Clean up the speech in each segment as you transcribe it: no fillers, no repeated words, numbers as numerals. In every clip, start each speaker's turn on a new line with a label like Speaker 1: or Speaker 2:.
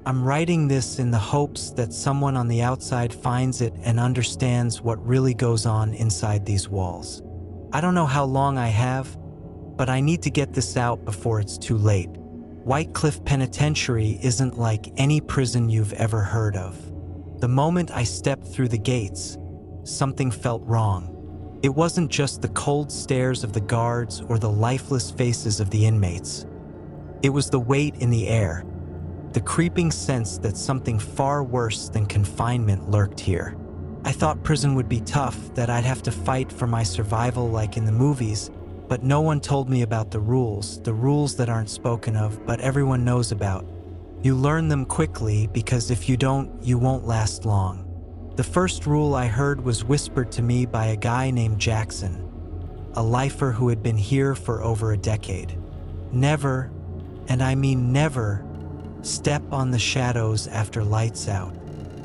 Speaker 1: I'm writing this in the hopes that someone on the outside finds it and understands what really goes on inside these walls. I don't know how long I have, but I need to get this out before it's too late. Whitecliff Penitentiary isn't like any prison you've ever heard of. The moment I stepped through the gates, something felt wrong. It wasn't just the cold stares of the guards or the lifeless faces of the inmates. It was the weight in the air, the creeping sense that something far worse than confinement lurked here. I thought prison would be tough, that I'd have to fight for my survival like in the movies, but no one told me about the rules that aren't spoken of, but everyone knows about. You learn them quickly because if you don't, you won't last long. The first rule I heard was whispered to me by a guy named Jackson, a lifer who had been here for over a decade. Never, and I mean never, step on the shadows after lights out.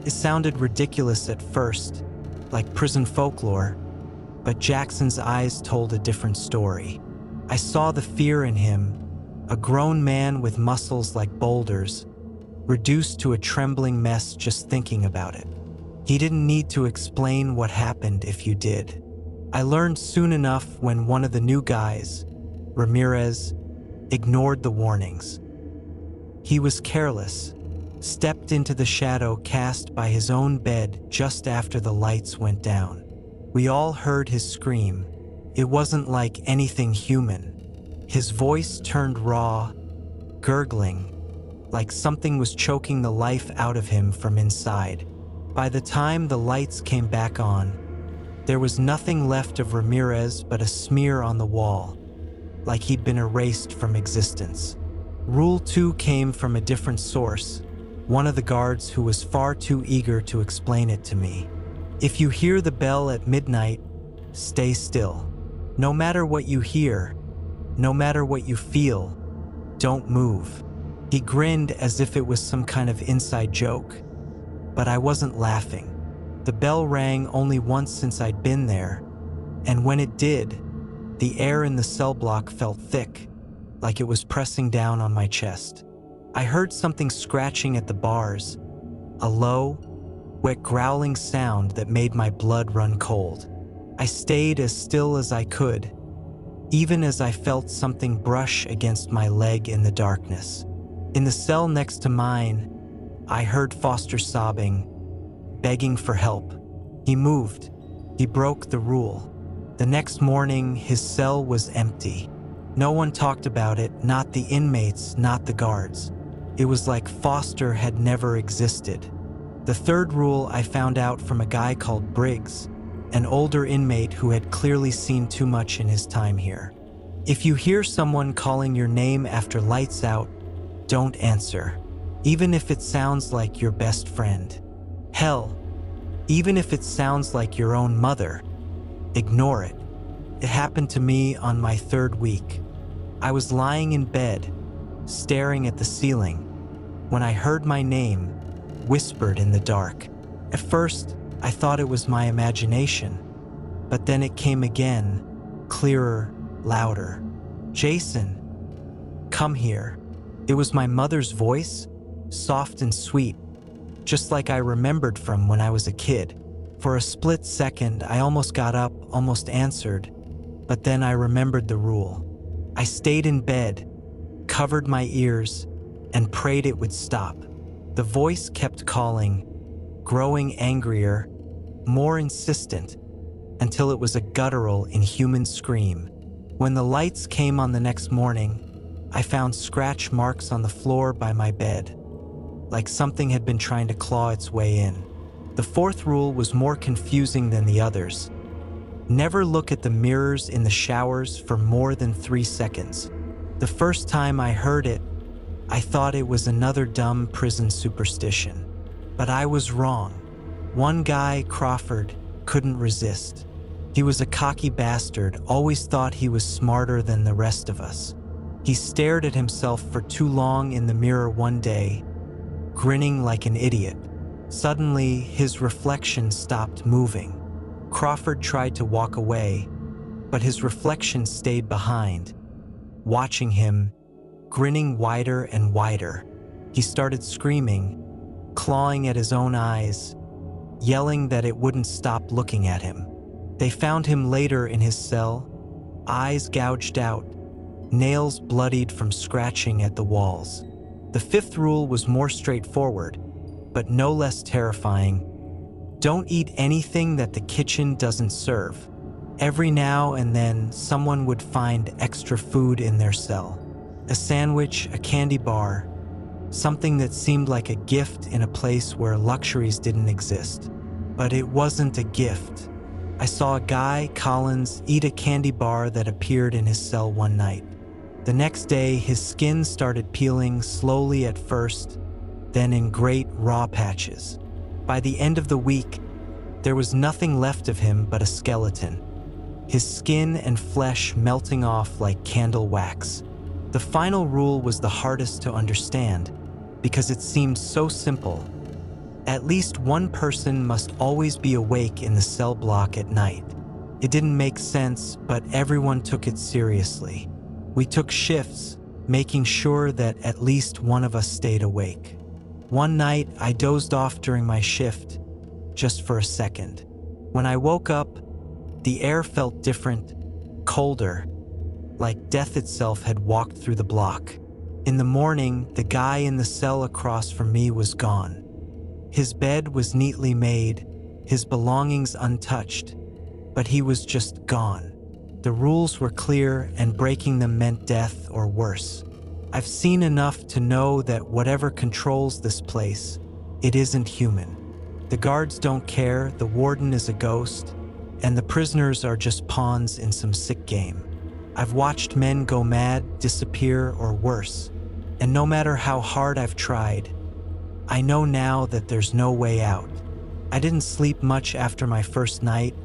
Speaker 1: It sounded ridiculous at first, like prison folklore, but Jackson's eyes told a different story. I saw the fear in him, a grown man with muscles like boulders, reduced to a trembling mess just thinking about it. He didn't need to explain what happened if you did. I learned soon enough when one of the new guys, Ramirez, ignored the warnings. He was careless, stepped into the shadow cast by his own bed just after the lights went down. We all heard his scream. It wasn't like anything human. His voice turned raw, gurgling, like something was choking the life out of him from inside. By the time the lights came back on, there was nothing left of Ramirez but a smear on the wall, like he'd been erased from existence. Rule 2 came from a different source, one of the guards who was far too eager to explain it to me. If you hear the bell at midnight, stay still. No matter what you hear, no matter what you feel, don't move. He grinned as if it was some kind of inside joke. But I wasn't laughing. The bell rang only once since I'd been there, and when it did, the air in the cell block felt thick, like it was pressing down on my chest. I heard something scratching at the bars, a low, wet growling sound that made my blood run cold. I stayed as still as I could, even as I felt something brush against my leg in the darkness. In the cell next to mine, I heard Foster sobbing, begging for help. He moved. He broke the rule. The next morning, his cell was empty. No one talked about it, not the inmates, not the guards. It was like Foster had never existed. The third rule I found out from a guy called Briggs, an older inmate who had clearly seen too much in his time here. If you hear someone calling your name after lights out, don't answer. Even if it sounds like your best friend. Hell, even if it sounds like your own mother, ignore it. It happened to me on my third week. I was lying in bed, staring at the ceiling, when I heard my name whispered in the dark. At first, I thought it was my imagination, but then it came again, clearer, louder. Jason, come here. It was my mother's voice, soft and sweet, just like I remembered from when I was a kid. For a split second, I almost got up, almost answered, but then I remembered the rule. I stayed in bed, covered my ears, and prayed it would stop. The voice kept calling, growing angrier, more insistent, until it was a guttural, inhuman scream. When the lights came on the next morning, I found scratch marks on the floor by my bed, like something had been trying to claw its way in. The fourth rule was more confusing than the others. Never look at the mirrors in the showers for more than 3 seconds. The first time I heard it, I thought it was another dumb prison superstition. But I was wrong. One guy, Crawford, couldn't resist. He was a cocky bastard, always thought he was smarter than the rest of us. He stared at himself for too long in the mirror one day, grinning like an idiot. Suddenly, his reflection stopped moving. Crawford tried to walk away, but his reflection stayed behind, watching him, grinning wider and wider. He started screaming, clawing at his own eyes, yelling that it wouldn't stop looking at him. They found him later in his cell, eyes gouged out, nails bloodied from scratching at the walls. The fifth rule was more straightforward, but no less terrifying. Don't eat anything that the kitchen doesn't serve. Every now and then, someone would find extra food in their cell. A sandwich, a candy bar, something that seemed like a gift in a place where luxuries didn't exist. But it wasn't a gift. I saw a guy, Collins, eat a candy bar that appeared in his cell one night. The next day, his skin started peeling slowly at first, then in great raw patches. By the end of the week, there was nothing left of him but a skeleton, his skin and flesh melting off like candle wax. The final rule was the hardest to understand because it seemed so simple. At least one person must always be awake in the cell block at night. It didn't make sense, but everyone took it seriously. We took shifts, making sure that at least one of us stayed awake. One night, I dozed off during my shift, just for a second. When I woke up, the air felt different, colder, like death itself had walked through the block. In the morning, the guy in the cell across from me was gone. His bed was neatly made, his belongings untouched, but he was just gone. The rules were clear, and breaking them meant death or worse. I've seen enough to know that whatever controls this place, it isn't human. The guards don't care, the warden is a ghost, and the prisoners are just pawns in some sick game. I've watched men go mad, disappear, or worse, and no matter how hard I've tried, I know now that there's no way out. I didn't sleep much after my first night,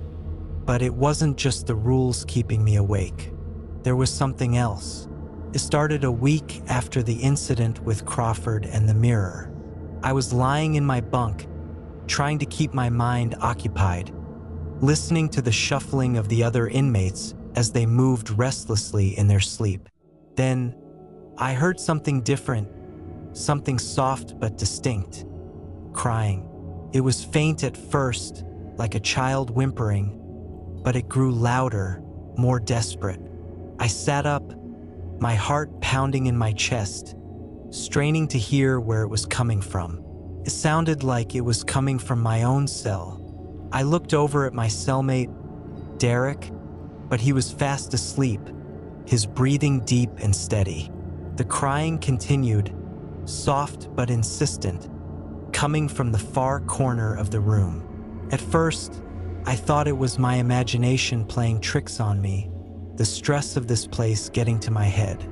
Speaker 1: but it wasn't just the rules keeping me awake. There was something else. It started a week after the incident with Crawford and the mirror. I was lying in my bunk, trying to keep my mind occupied, listening to the shuffling of the other inmates as they moved restlessly in their sleep. Then, I heard something different, something soft but distinct. Crying. It was faint at first, like a child whimpering, but it grew louder, more desperate. I sat up, my heart pounding in my chest, straining to hear where it was coming from. It sounded like it was coming from my own cell. I looked over at my cellmate, Derek, but he was fast asleep, his breathing deep and steady. The crying continued, soft but insistent, coming from the far corner of the room. At first, I thought it was my imagination playing tricks on me, the stress of this place getting to my head.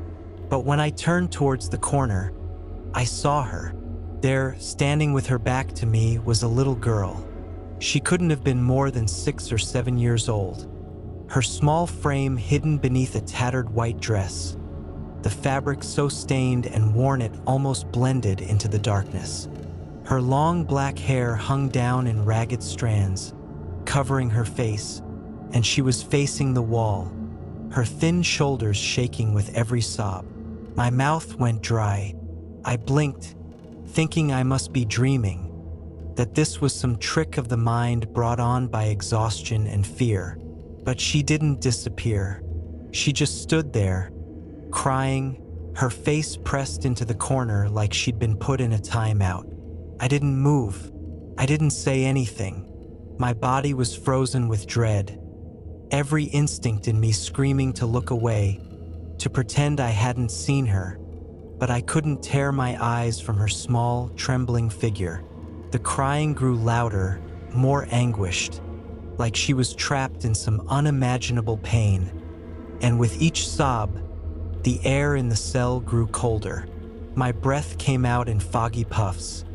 Speaker 1: But when I turned towards the corner, I saw her. There, standing with her back to me, was a little girl. She couldn't have been more than 6 or 7 years old. Her small frame hidden beneath a tattered white dress, the fabric so stained and worn it almost blended into the darkness. Her long black hair hung down in ragged strands, covering her face, and she was facing the wall, her thin shoulders shaking with every sob. My mouth went dry. I blinked, thinking I must be dreaming, that this was some trick of the mind brought on by exhaustion and fear. But she didn't disappear. She just stood there, crying, her face pressed into the corner like she'd been put in a timeout. I didn't move. I didn't say anything. My body was frozen with dread, every instinct in me screaming to look away, to pretend I hadn't seen her, but I couldn't tear my eyes from her small, trembling figure. The crying grew louder, more anguished, like she was trapped in some unimaginable pain, and with each sob, the air in the cell grew colder. My breath came out in foggy puffs,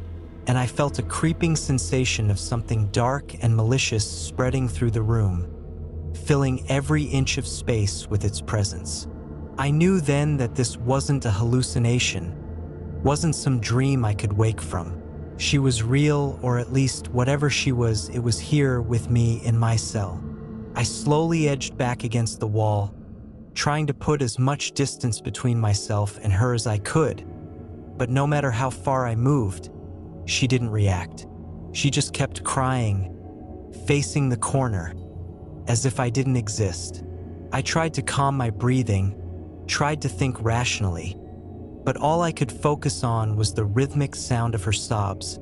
Speaker 1: and I felt a creeping sensation of something dark and malicious spreading through the room, filling every inch of space with its presence. I knew then that this wasn't a hallucination, wasn't some dream I could wake from. She was real, or at least whatever she was, it was here with me in my cell. I slowly edged back against the wall, trying to put as much distance between myself and her as I could. But no matter how far I moved, she didn't react. She just kept crying, facing the corner, as if I didn't exist. I tried to calm my breathing, tried to think rationally, but all I could focus on was the rhythmic sound of her sobs,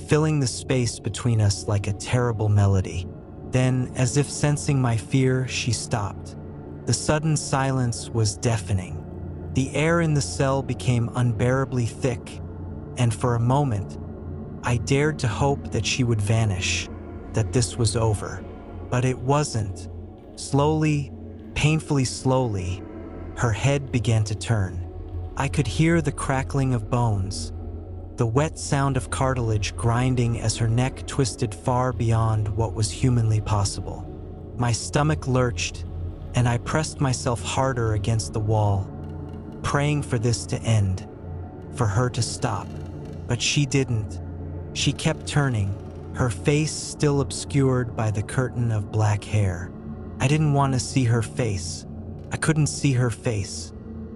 Speaker 1: filling the space between us like a terrible melody. Then, as if sensing my fear, she stopped. The sudden silence was deafening. The air in the cell became unbearably thick, and for a moment, I dared to hope that she would vanish, that this was over. But it wasn't. Slowly, painfully slowly, her head began to turn. I could hear the crackling of bones, the wet sound of cartilage grinding as her neck twisted far beyond what was humanly possible. My stomach lurched, and I pressed myself harder against the wall, praying for this to end, for her to stop. But she didn't. She kept turning, her face still obscured by the curtain of black hair. I didn't want to see her face. I couldn't see her face.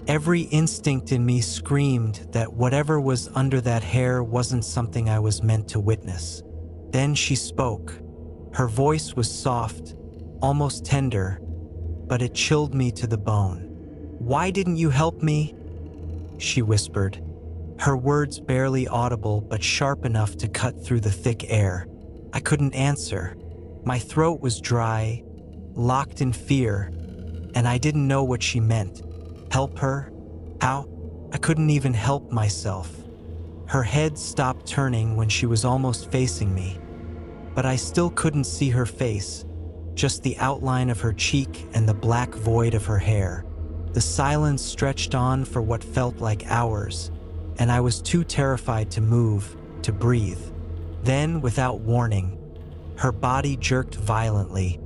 Speaker 1: Every instinct in me screamed that whatever was under that hair wasn't something I was meant to witness. Then she spoke. Her voice was soft, almost tender, but it chilled me to the bone. "Why didn't you help me?" she whispered, her words barely audible but sharp enough to cut through the thick air. I couldn't answer. My throat was dry, locked in fear, and I didn't know what she meant. Help her? How? I couldn't even help myself. Her head stopped turning when she was almost facing me, but I still couldn't see her face, just the outline of her cheek and the black void of her hair. The silence stretched on for what felt like hours, and I was too terrified to move, to breathe. Then, without warning, her body jerked violently,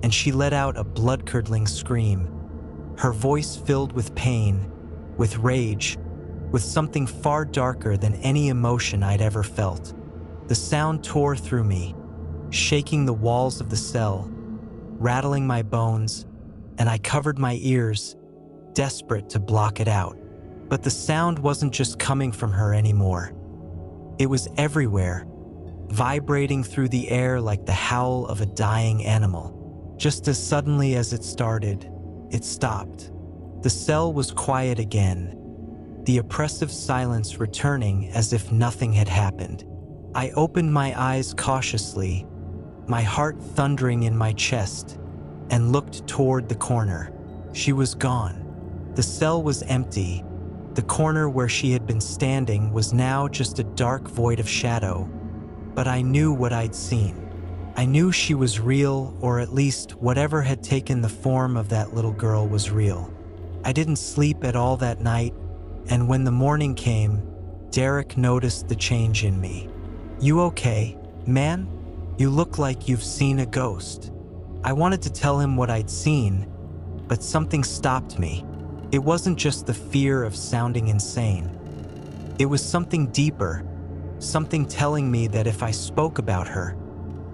Speaker 1: and she let out a blood-curdling scream. Her voice filled with pain, with rage, with something far darker than any emotion I'd ever felt. The sound tore through me, shaking the walls of the cell, rattling my bones, and I covered my ears, desperate to block it out. But the sound wasn't just coming from her anymore. It was everywhere, vibrating through the air like the howl of a dying animal. Just as suddenly as it started, it stopped. The cell was quiet again, the oppressive silence returning as if nothing had happened. I opened my eyes cautiously, my heart thundering in my chest, and looked toward the corner. She was gone. The cell was empty. The corner where she had been standing was now just a dark void of shadow. But I knew what I'd seen. I knew she was real, or at least whatever had taken the form of that little girl was real. I didn't sleep at all that night, and when the morning came, Derek noticed the change in me. "You okay, man? You look like you've seen a ghost." I wanted to tell him what I'd seen, but something stopped me. It wasn't just the fear of sounding insane. It was something deeper, something telling me that if I spoke about her,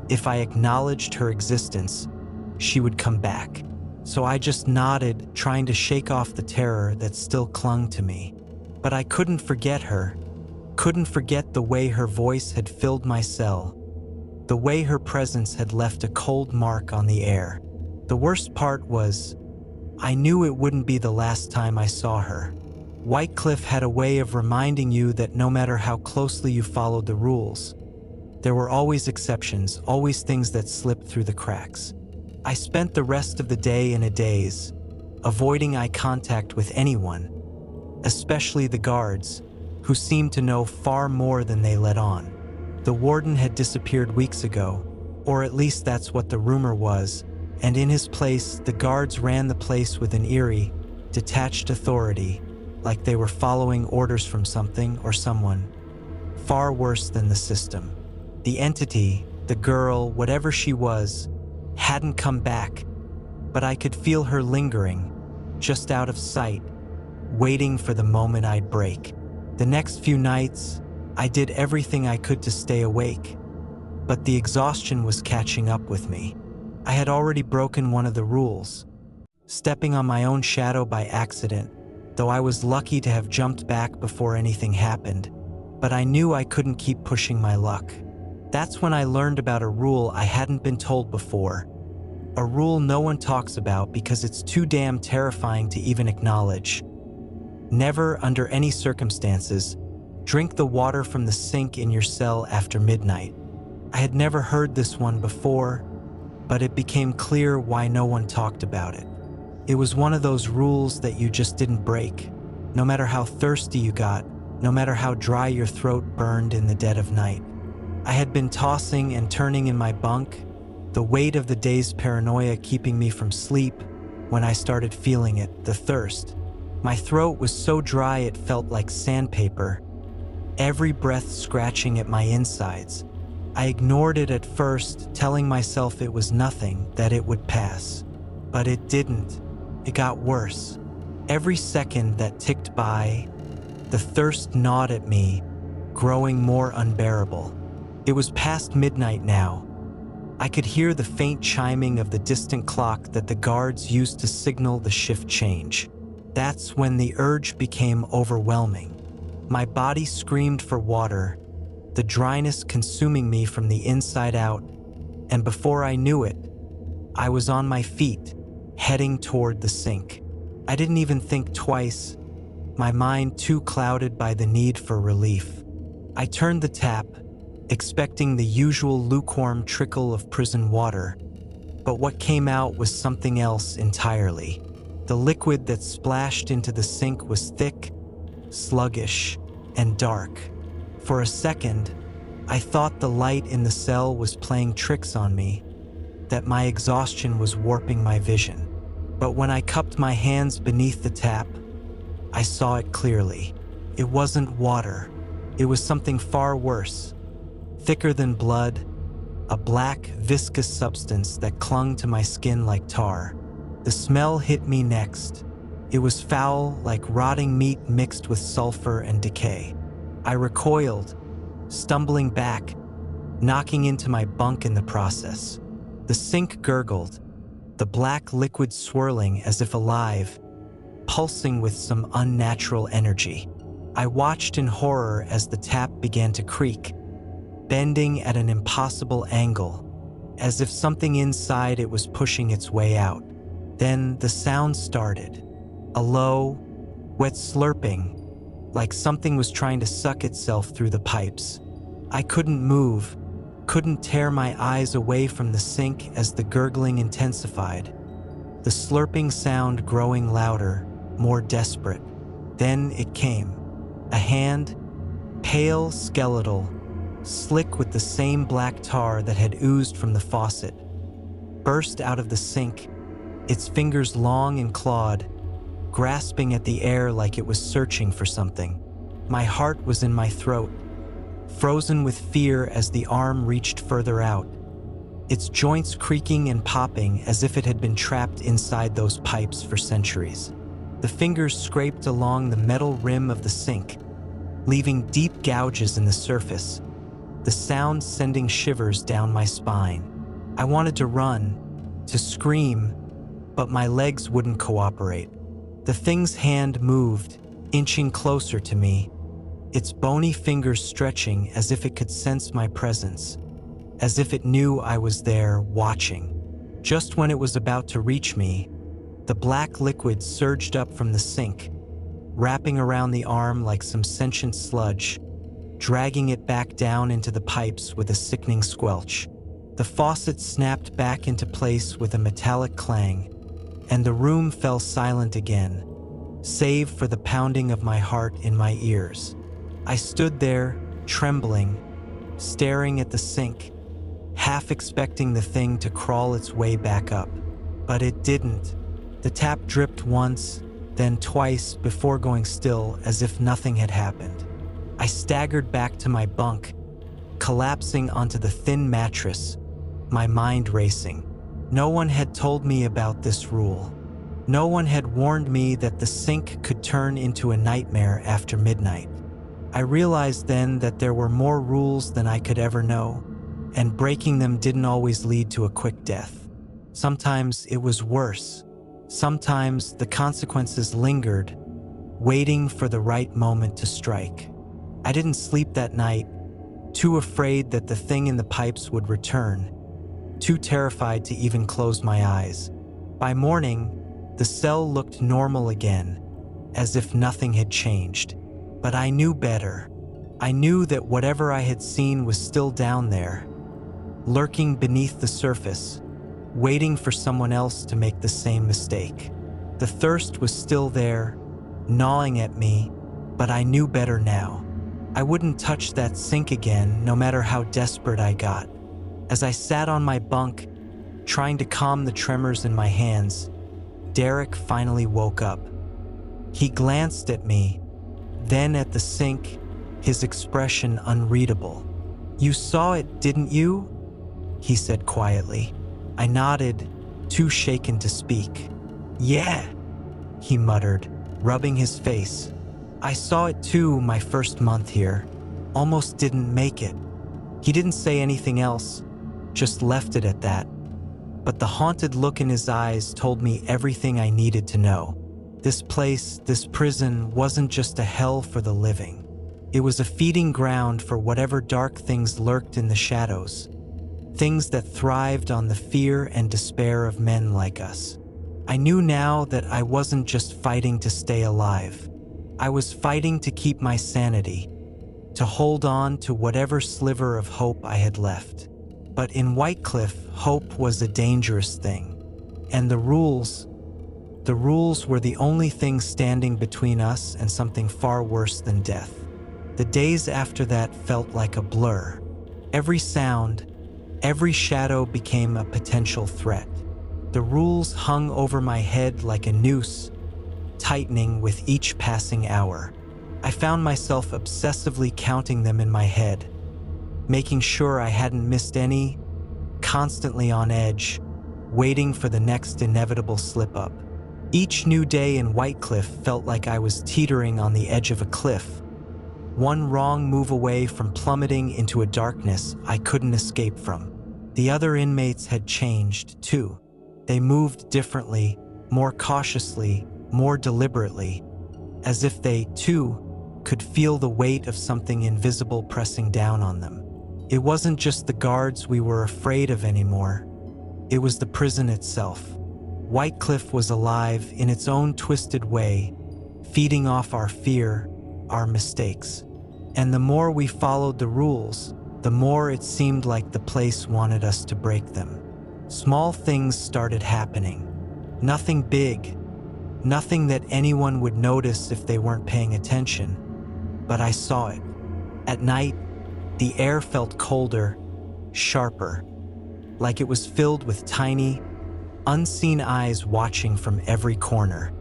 Speaker 1: if I acknowledged her existence, she would come back. So I just nodded, trying to shake off the terror that still clung to me. But I couldn't forget her, couldn't forget the way her voice had filled my cell, the way her presence had left a cold mark on the air. The worst part was, I knew it wouldn't be the last time I saw her. Whitecliff had a way of reminding you that no matter how closely you followed the rules, there were always exceptions, always things that slipped through the cracks. I spent the rest of the day in a daze, avoiding eye contact with anyone, especially the guards, who seemed to know far more than they let on. The warden had disappeared weeks ago, or at least that's what the rumor was, and in his place, the guards ran the place with an eerie, detached authority, like they were following orders from something or someone, far worse than the system. The entity, the girl, whatever she was, hadn't come back, but I could feel her lingering, just out of sight, waiting for the moment I'd break. The next few nights, I did everything I could to stay awake, but the exhaustion was catching up with me. I had already broken one of the rules, stepping on my own shadow by accident, though I was lucky to have jumped back before anything happened, but I knew I couldn't keep pushing my luck. That's when I learned about a rule I hadn't been told before. A rule no one talks about because it's too damn terrifying to even acknowledge. Never, under any circumstances, drink the water from the sink in your cell after midnight. I had never heard this one before, but it became clear why no one talked about it. It was one of those rules that you just didn't break, no matter how thirsty you got, no matter how dry your throat burned in the dead of night. I had been tossing and turning in my bunk, the weight of the day's paranoia keeping me from sleep, when I started feeling it, the thirst. My throat was so dry it felt like sandpaper, every breath scratching at my insides. I ignored it at first, telling myself it was nothing, that it would pass. But it didn't. It got worse. Every second that ticked by, the thirst gnawed at me, growing more unbearable. It was past midnight now. I could hear the faint chiming of the distant clock that the guards used to signal the shift change. That's when the urge became overwhelming. My body screamed for water, the dryness consuming me from the inside out, and before I knew it, I was on my feet, heading toward the sink. I didn't even think twice, my mind too clouded by the need for relief. I turned the tap, expecting the usual lukewarm trickle of prison water, but what came out was something else entirely. The liquid that splashed into the sink was thick, sluggish, and dark. For a second, I thought the light in the cell was playing tricks on me, that my exhaustion was warping my vision. But when I cupped my hands beneath the tap, I saw it clearly. It wasn't water. It was something far worse. Thicker than blood, a black, viscous substance that clung to my skin like tar. The smell hit me next. It was foul, like rotting meat mixed with sulfur and decay. I recoiled, stumbling back, knocking into my bunk in the process. The sink gurgled, the black liquid swirling as if alive, pulsing with some unnatural energy. I watched in horror as the tap began to creak, bending at an impossible angle, as if something inside it was pushing its way out. Then the sound started, a low, wet slurping, like something was trying to suck itself through the pipes. I couldn't move, couldn't tear my eyes away from the sink as the gurgling intensified, the slurping sound growing louder, more desperate. Then it came. A hand, pale, skeletal, slick with the same black tar that had oozed from the faucet, burst out of the sink, its fingers long and clawed, grasping at the air like it was searching for something. My heart was in my throat, frozen with fear as the arm reached further out, its joints creaking and popping as if it had been trapped inside those pipes for centuries. The fingers scraped along the metal rim of the sink, leaving deep gouges in the surface, the sound sending shivers down my spine. I wanted to run, to scream, but my legs wouldn't cooperate. The thing's hand moved, inching closer to me, its bony fingers stretching as if it could sense my presence, as if it knew I was there, watching. Just when it was about to reach me, the black liquid surged up from the sink, wrapping around the arm like some sentient sludge, dragging it back down into the pipes with a sickening squelch. The faucet snapped back into place with a metallic clang, and the room fell silent again, save for the pounding of my heart in my ears. I stood there, trembling, staring at the sink, half expecting the thing to crawl its way back up. But it didn't. The tap dripped once, then twice before going still as if nothing had happened. I staggered back to my bunk, collapsing onto the thin mattress, my mind racing. No one had told me about this rule. No one had warned me that the sink could turn into a nightmare after midnight. I realized then that there were more rules than I could ever know, and breaking them didn't always lead to a quick death. Sometimes it was worse. Sometimes the consequences lingered, waiting for the right moment to strike. I didn't sleep that night, too afraid that the thing in the pipes would return, too terrified to even close my eyes. By morning, the cell looked normal again, as if nothing had changed. But I knew better. I knew that whatever I had seen was still down there, lurking beneath the surface, waiting for someone else to make the same mistake. The thirst was still there, gnawing at me, but I knew better now. I wouldn't touch that sink again, no matter how desperate I got. As I sat on my bunk, trying to calm the tremors in my hands, Derek finally woke up. He glanced at me, then at the sink, his expression unreadable. "You saw it, didn't you?" he said quietly. I nodded, too shaken to speak. "Yeah," he muttered, rubbing his face. "I saw it too my first month here. Almost didn't make it." He didn't say anything else, just left it at that. But the haunted look in his eyes told me everything I needed to know. This place, this prison, wasn't just a hell for the living. It was a feeding ground for whatever dark things lurked in the shadows, things that thrived on the fear and despair of men like us. I knew now that I wasn't just fighting to stay alive. I was fighting to keep my sanity, to hold on to whatever sliver of hope I had left. But in Whitecliff, hope was a dangerous thing. And the rules were the only thing standing between us and something far worse than death. The days after that felt like a blur. Every sound, every shadow became a potential threat. The rules hung over my head like a noose, tightening with each passing hour. I found myself obsessively counting them in my head, making sure I hadn't missed any, constantly on edge, waiting for the next inevitable slip-up. Each new day in Whitecliff felt like I was teetering on the edge of a cliff, one wrong move away from plummeting into a darkness I couldn't escape from. The other inmates had changed, too. They moved differently, more cautiously, more deliberately, as if they, too, could feel the weight of something invisible pressing down on them. It wasn't just the guards we were afraid of anymore. It was the prison itself. Whitecliff was alive in its own twisted way, feeding off our fear, our mistakes. And the more we followed the rules, the more it seemed like the place wanted us to break them. Small things started happening. Nothing big, nothing that anyone would notice if they weren't paying attention. But I saw it. At night, the air felt colder, sharper, like it was filled with tiny, unseen eyes watching from every corner.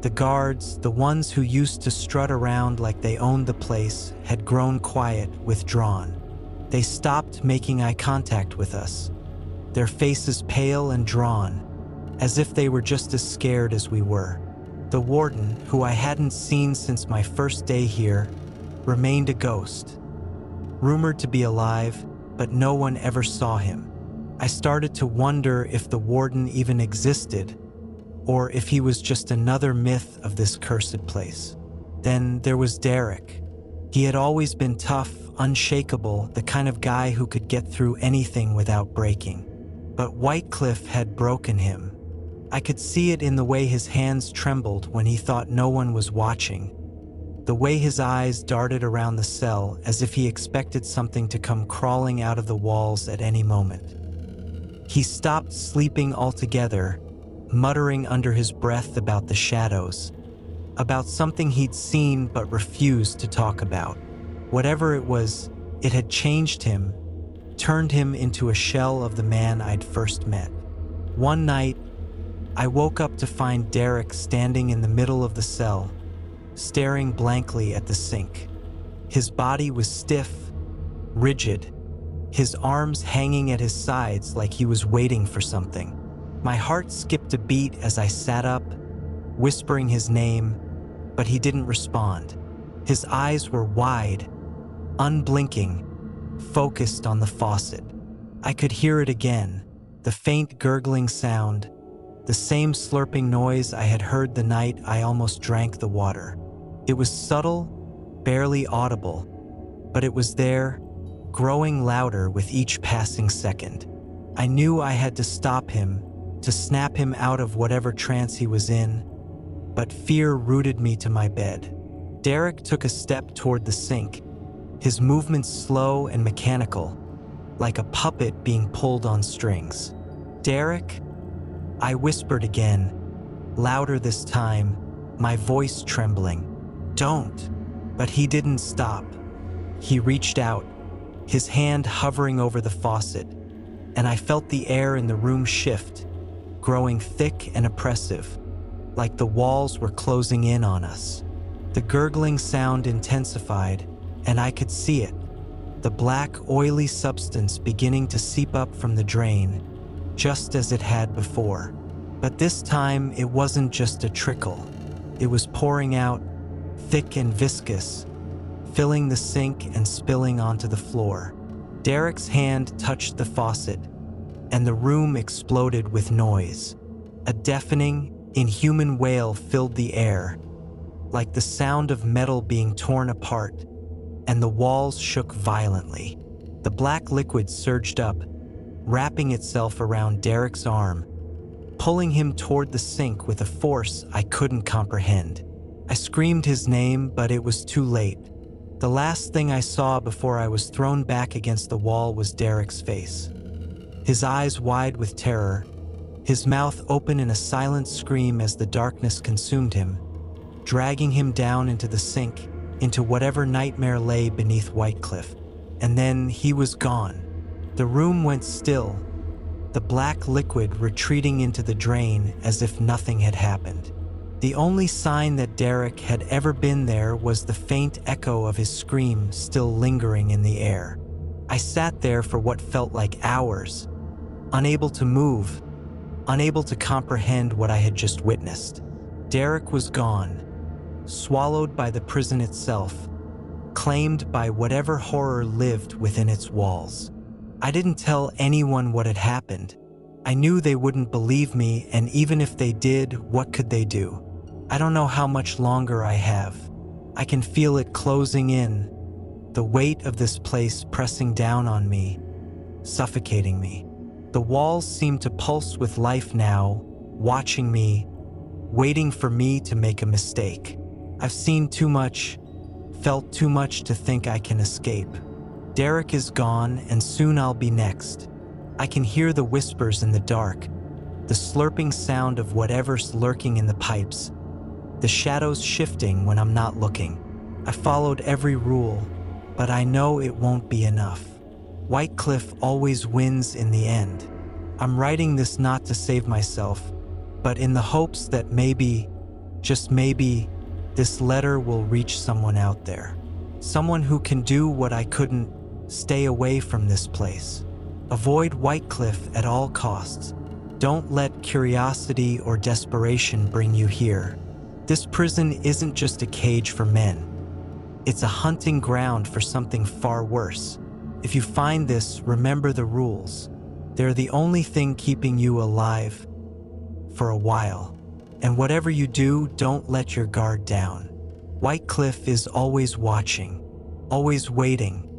Speaker 1: The guards, the ones who used to strut around like they owned the place, had grown quiet, withdrawn. They stopped making eye contact with us, their faces pale and drawn, as if they were just as scared as we were. The warden, who I hadn't seen since my first day here, remained a ghost, rumored to be alive, but no one ever saw him. I started to wonder if the warden even existed, or if he was just another myth of this cursed place. Then there was Derek. He had always been tough, unshakable, the kind of guy who could get through anything without breaking. But Whitecliff had broken him. I could see it in the way his hands trembled when he thought no one was watching, the way his eyes darted around the cell as if he expected something to come crawling out of the walls at any moment. He stopped sleeping altogether, muttering under his breath about the shadows, about something he'd seen but refused to talk about. Whatever it was, it had changed him, turned him into a shell of the man I'd first met. One night, I woke up to find Derek standing in the middle of the cell, staring blankly at the sink. His body was stiff, rigid, his arms hanging at his sides like he was waiting for something. My heart skipped a beat as I sat up, whispering his name, but he didn't respond. His eyes were wide, unblinking, focused on the faucet. I could hear it again, the faint gurgling sound, the same slurping noise I had heard the night I almost drank the water. It was subtle, barely audible, but it was there, growing louder with each passing second. I knew I had to stop him, to snap him out of whatever trance he was in, but fear rooted me to my bed. Derek took a step toward the sink, his movements slow and mechanical, like a puppet being pulled on strings. "Derek?" I whispered again, louder this time, my voice trembling. "Don't." But he didn't stop. He reached out, his hand hovering over the faucet, and I felt the air in the room shift, growing thick and oppressive, like the walls were closing in on us. The gurgling sound intensified, and I could see it, the black, oily substance beginning to seep up from the drain, just as it had before. But this time, it wasn't just a trickle. It was pouring out, thick and viscous, filling the sink and spilling onto the floor. Derek's hand touched the faucet, and the room exploded with noise. A deafening, inhuman wail filled the air, like the sound of metal being torn apart, and the walls shook violently. The black liquid surged up, wrapping itself around Derek's arm, pulling him toward the sink with a force I couldn't comprehend. I screamed his name, but it was too late. The last thing I saw before I was thrown back against the wall was Derek's face. His eyes wide with terror, his mouth open in a silent scream as the darkness consumed him, dragging him down into the sink, into whatever nightmare lay beneath Whitecliff. And then he was gone. The room went still, the black liquid retreating into the drain as if nothing had happened. The only sign that Derek had ever been there was the faint echo of his scream still lingering in the air. I sat there for what felt like hours, unable to move, unable to comprehend what I had just witnessed. Derek was gone, swallowed by the prison itself, claimed by whatever horror lived within its walls. I didn't tell anyone what had happened. I knew they wouldn't believe me, and even if they did, what could they do? I don't know how much longer I have. I can feel it closing in, the weight of this place pressing down on me, suffocating me. The walls seem to pulse with life now, watching me, waiting for me to make a mistake. I've seen too much, felt too much to think I can escape. Derek is gone, and soon I'll be next. I can hear the whispers in the dark, the slurping sound of whatever's lurking in the pipes, the shadows shifting when I'm not looking. I followed every rule, but I know it won't be enough. Whitecliff always wins in the end. I'm writing this not to save myself, but in the hopes that maybe, just maybe, this letter will reach someone out there. Someone who can do what I couldn't: stay away from this place. Avoid Whitecliff at all costs. Don't let curiosity or desperation bring you here. This prison isn't just a cage for men. It's a hunting ground for something far worse. If you find this, remember the rules. They're the only thing keeping you alive for a while. And whatever you do, don't let your guard down. Whitecliff is always watching, always waiting,